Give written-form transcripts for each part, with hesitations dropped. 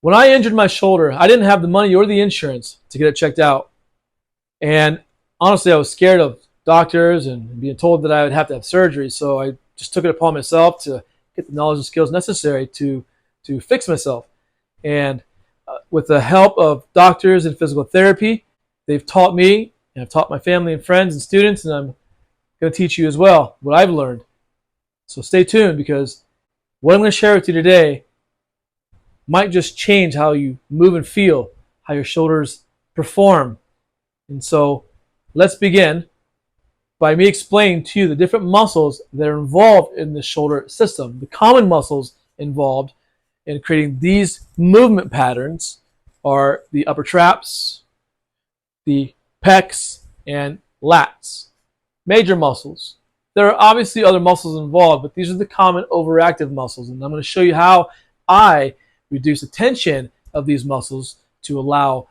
When I injured my shoulder, I didn't have the money or the insurance to get it checked out. And honestly, I was scared of doctors and being told that I would have to have surgery. So I just took it upon myself to get the knowledge and skills necessary to fix myself. And with the help of doctors and physical therapy, they've taught me, and I've taught my family and friends and students, and I'm going to teach you as well what I've learned. So stay tuned, because what I'm going to share with you today might just change how you move and feel, how your shoulders perform. And so let's begin by me explaining to you the different muscles that are involved in the shoulder system. The common muscles involved in creating these movement patterns are the upper traps, the pecs, and lats. Major muscles. There are obviously other muscles involved, but these are the common overactive muscles, and I'm going to show you how I reduce the tension of these muscles to allow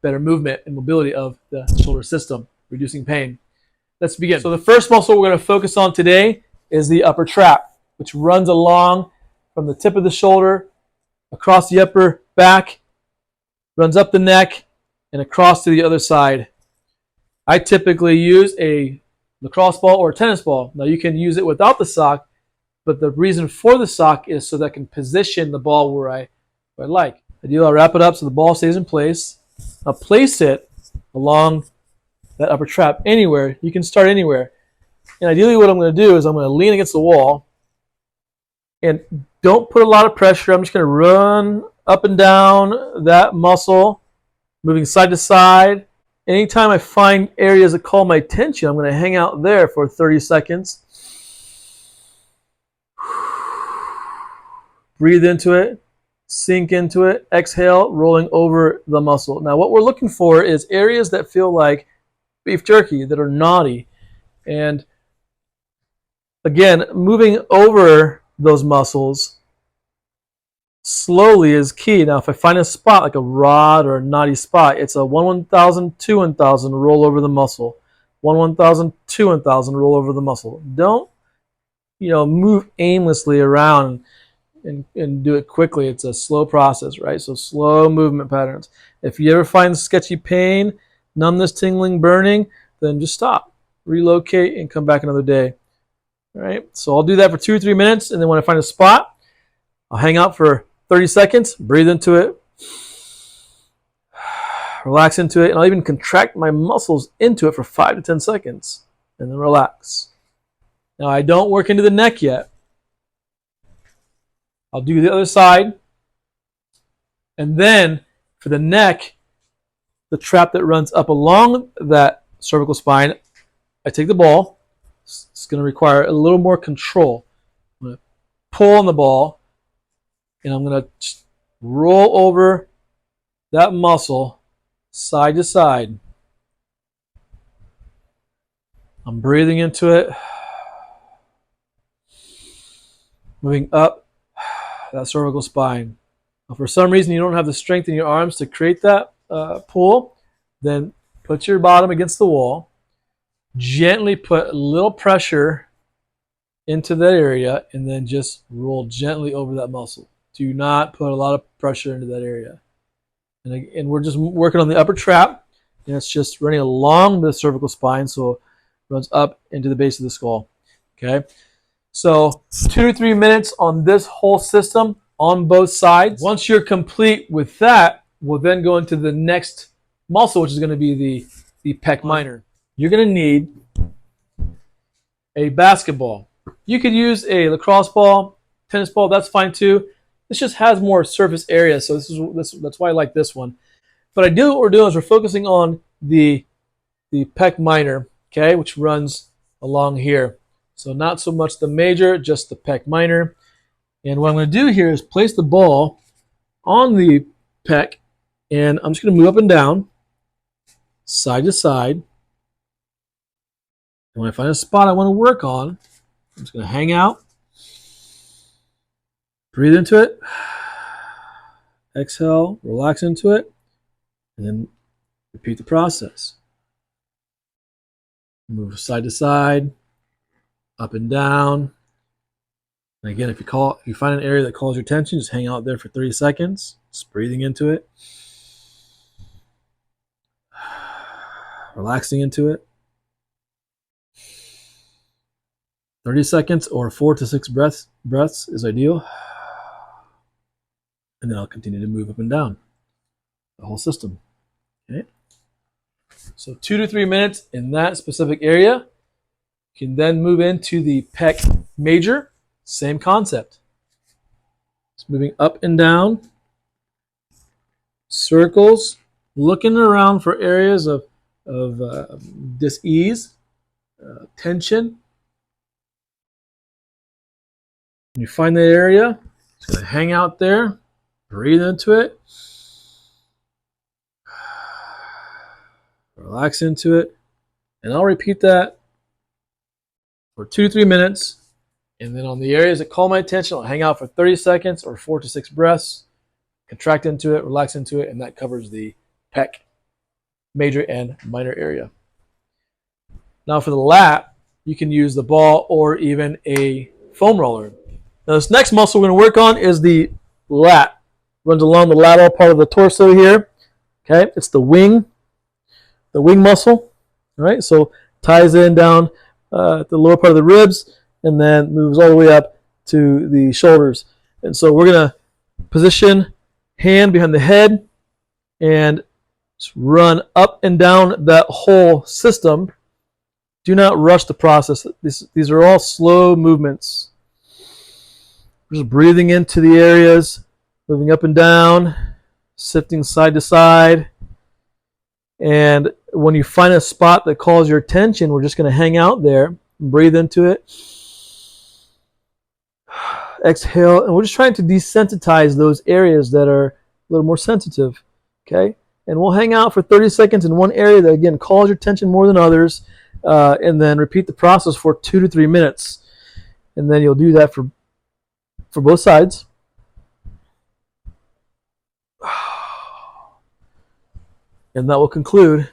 better movement and mobility of the shoulder system, reducing pain. Let's begin. So the first muscle we're going to focus on today is the upper trap, which runs along from the tip of the shoulder, across the upper back, runs up the neck, and across to the other side. I typically use a lacrosse ball or a tennis ball. Now you can use it without the sock, but the reason for the sock is so that I can position the ball where I like. I'll wrap it up so the ball stays in place. I'll place it along that upper trap anywhere. You can start anywhere. And ideally what I'm going to do is I'm going to lean against the wall and don't put a lot of pressure. I'm just going to run up and down that muscle, moving side to side. Anytime I find areas that call my attention, I'm going to hang out there for 30 seconds. Breathe into it, sink into it, exhale, rolling over the muscle. Now what we're looking for is areas that feel like beef jerky, that are knotty. And again, moving over those muscles slowly is key. Now if I find a spot like a rod or a knotty spot, it's a 1/1000, 2/1000 roll over the muscle. 1/1000, 2/1000 roll over the muscle. Don't move aimlessly around and do it quickly. It's a slow process, right? So slow movement patterns. If you ever find sketchy pain, numbness, tingling, burning, then just stop, relocate, and come back another day. All right, so I'll do that for 2 or 3 minutes, and then when I find a spot, I'll hang out for 30 seconds, breathe into it, relax into it, and I'll even contract my muscles into it for 5 to 10 seconds, and then relax. Now I don't work into the neck yet. I'll do the other side, and then for the neck, the trap that runs up along that cervical spine, I take the ball. It's going to require a little more control. I'm going to pull on the ball, and I'm going to roll over that muscle side to side. I'm breathing into it, moving up that cervical spine. If for some reason you don't have the strength in your arms to create that pull, then put your bottom against the wall. Gently put a little pressure into that area, and then just roll gently over that muscle. Do not put a lot of pressure into that area. And we're just working on the upper trap, and it's just running along the cervical spine, so it runs up into the base of the skull. Okay, so 2 to 3 minutes on this whole system on both sides. Once you're complete with that, we'll then go into the next muscle, which is going to be the pec minor. You're going to need a basketball. You could use a lacrosse ball, tennis ball, that's fine too. This just has more surface area, so that's why I like this one. But ideally what we're doing is we're focusing on the pec minor, okay, which runs along here. So not so much the major, just the pec minor. And what I'm going to do here is place the ball on the pec, and I'm just going to move up and down, side to side. And when I find a spot I want to work on, I'm just going to hang out, breathe into it, exhale, relax into it, and then repeat the process. Move side to side, up and down. And again, if you find an area that calls your attention, just hang out there for 30 seconds. Just breathing into it. Relaxing into it. 30 seconds or 4 to 6 breaths is ideal. And then I'll continue to move up and down the whole system. Okay. So 2 to 3 minutes in that specific area. You can then move into the pec major. Same concept. Just moving up and down. Circles. Looking around for areas of dis-ease, tension. When you find that area, it's going to hang out there. Breathe into it. Relax into it. And I'll repeat that for 2 to 3 minutes. And then on the areas that call my attention, I'll hang out for 30 seconds or 4 to 6 breaths. Contract into it, relax into it, and that covers the pec major and minor area. Now for the lat, you can use the ball or even a foam roller. Now this next muscle we're going to work on is the lat. Runs along the lateral part of the torso here. Okay, it's the wing muscle. All right, so ties in down at the lower part of the ribs and then moves all the way up to the shoulders. And so we're going to position hand behind the head and just run up and down that whole system. Do not rush the process. These are all slow movements. Just breathing into the areas, moving up and down, shifting side to side. And when you find a spot that calls your attention, we're just going to hang out there and breathe into it. Exhale, and we're just trying to desensitize those areas that are a little more sensitive. Okay? And we'll hang out for 30 seconds in one area that, again, calls your attention more than others, and then repeat the process for 2 to 3 minutes. And then you'll do that for both sides. And that will conclude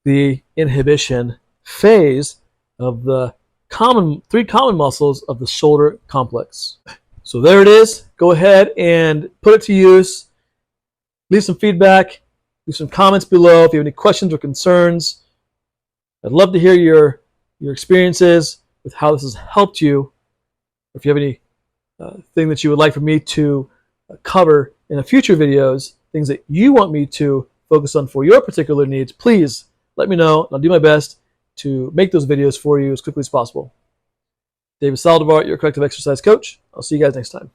the inhibition phase of the three common muscles of the shoulder complex. So there it is. Go ahead and put it to use. Leave some feedback. Leave some comments below if you have any questions or concerns. I'd love to hear your experiences with how this has helped you. If you have any thing that you would like for me to cover in future videos, things that you want me to focus on for your particular needs, please let me know. I'll do my best to make those videos for you as quickly as possible. David Saldivar, your corrective exercise coach. I'll see you guys next time.